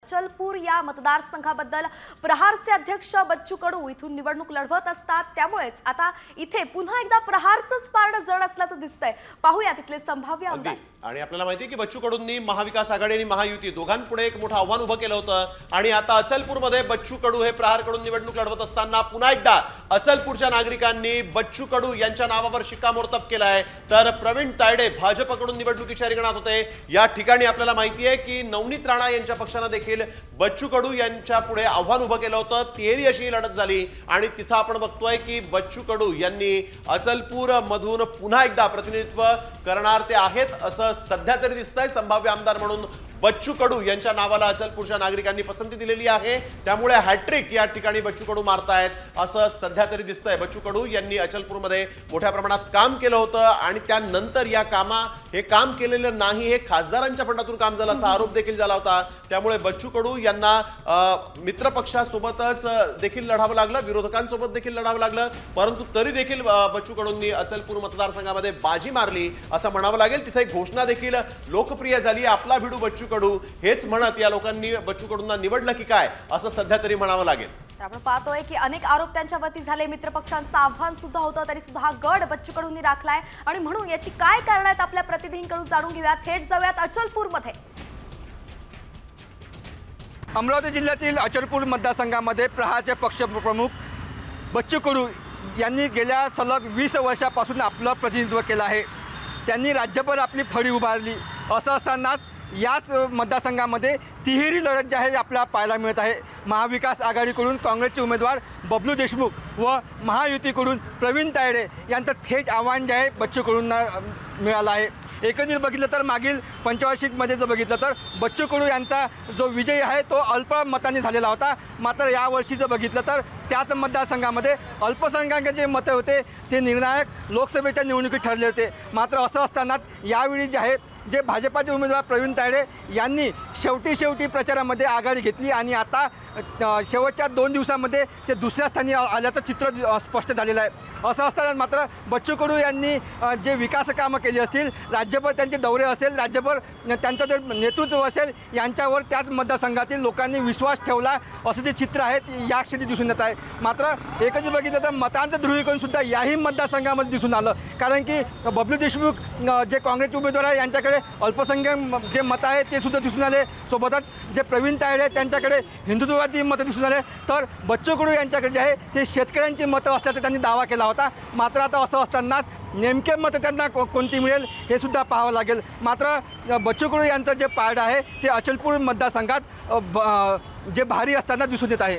अचलपूर या मतदारसंघाबद्दल प्रहारचे अध्यक्ष बच्चू कडू इथून निवडणूक लढवत असतात, त्यामुळेच आता इथे पुन्हा एकदा प्रहारचंच पारडं जड असल्याचं दिसतंय। पाहूया तिथले संभाव्य आमदार। आणि आपल्याला माहिती आहे की बच्चू कडूंनी महाविकास आघाडी आणि महायुती दोघांपुढे एक मोठं आव्हान उभं केलं होतं आणि आता अचलपूरमध्ये बच्चू कडू हे प्रहारकडून निवडणूक लढवत असताना पुन्हा एकदा अचलपूरच्या नागरिकांनी बच्चू कडू यांच्या नावावर शिक्कामोर्तब केलाय। तर प्रवीण तायडे भाजपकडून निवडणुकीच्या रिंगणात होते। या ठिकाणी आपल्याला माहिती आहे की नवनीत राणा यांच्या पक्षाने देखील बच्चू कडू यांच्या पुढे आव्हान उभं केलं होतं। तिहेरी अशी लढत झाली आणि तिथं आपण बघतोय की बच्चू कडू यांनी अचलपूर मधून पुन्हा एकदा प्रतिनिधित्व करणार ते आहेत असं सध्या तरी दिसतंय। संभाव्य आमदार म्हणून बच्चू कडू यांच्या नावाला अचलपूरच्या नागरिकांनी पसंती दिलेली आहे, त्यामुळे हॅट्रिक या ठिकाणी बच्चू कडू मारतायत असं सध्या तरी दिसतंय। बच्चू कडू यांनी अचलपूरमध्ये मोठ्या प्रमाणात काम केलं होतं आणि त्यानंतर हे काम केलेलं नाही, हे खासदारांच्या फंडातून काम झालं असा आरोप देखील झाला होता। त्यामुळे बच्चू कडू यांना मित्रपक्षासोबतच देखील लढावं लागलं, विरोधकांसोबत देखील लढावं लागलं, परंतु तरी देखील बच्चू कडूंनी अचलपूर मतदारसंघामध्ये बाजी मारली असं म्हणावं लागेल। तिथे एक घोषणा देखील लोकप्रिय झाली, आपला भिडू बच्चू कडू हेच म्हणत या लोकांनी बच्चू कडूंना निवडलं की काय असं सध्या तरी म्हणावं लागेल। आपण पाहतोय की अनेक आरोप त्यांच्यावरती झाले, मित्रपक्षांचं आव्हान सुद्धा होतं, तरी सुद्धा हा गड बच्चू कडूंनी राखलाय आणि म्हणून याची काय कारण आहेत आपल्या प्रतिनिधींकडून जाणून घेऊयात। थेट जाऊयात अचलपूरमध्ये। अमरावती जिल्ह्यातील अचलपूर मतदारसंघामध्ये प्रहारचे पक्षप्रमुख बच्चू कडू यांनी गेल्या सलग 20 वर्षापासून आपलं प्रतिनिधित्व केलं आहे। त्यांनी राज्यभर आपली फळी उभारली। असं असतानाच याच मतदारसंघामध्ये तिहेरी लढत जी आहे आपल्याला पाहायला मिळत आहे। महाविकास आघाडीकडून काँग्रेसचे उमेदवार बबलू देशमुख व महायुतीकडून प्रवीण तायडे यांचं थेट आव्हान जे आहे बच्चू कडूंना मिळालं आहे। एकंदरीत बघितलं तर मागील पंचवार्षिकमध्ये जर बघितलं तर बच्चू कडू यांचा जो विजय आहे तो अल्प मतांनी झालेला होता। मात्र यावर्षी जर बघितलं तर त्याच मतदारसंघामध्ये अल्पसंख्याकांचे मतं होते ते निर्णायक लोकसभेच्या निवडणुकीत ठरले होते। मात्र असं असताना यावेळी जे आहे जे भाजपाचे उमेदवार प्रवीण तायडे यांनी शेवटी प्रचारामध्ये आघाडी घेतली आणि आता शेवटच्या 2 दिवसांमध्ये ते दुसऱ्या स्थानी आल्याचं चित्र स्पष्ट झालेलं आहे। असं असताना मात्र बच्चू कडू यांनी जे विकास कामं केली असतील, राज्यभर त्यांचे दौरे असेल, राज्यभर त्यांचं जे नेतृत्व असेल, यांच्यावर त्याच मतदारसंघातील लोकांनी विश्वास ठेवला असं जे चित्र आहे या क्षणी दिसून येत आहे। मात्र एकच बघितलं तर मतांचं ध्रुवीकरण सुद्धा याही मतदारसंघामध्ये दिसून आलं, कारण की बबलू देशमुख जे काँग्रेसचे उमेदवार आहे यांच्याकडे अल्पसंख्याक जे मतं आहे ते सुद्धा दिसून आले, सोबतच जे प्रवीण तायडे त्यांच्याकडे हिंदुत्ववादी मतं दिसून आले, तर बच्चू कडू यांच्याकडे जे आहे ते शेतकऱ्यांची मतं असल्याचा त्यांनी दावा केला होता। मात्र आता असं असतानाच नेमके मतं त्यांना कोणती मिळेल हे सुद्धा पाहावं लागेल। मात्र बच्चू कडू यांचं जे पारडं आहे ते अचलपूर मतदारसंघात जे भारी असताना दिसून येत आहे।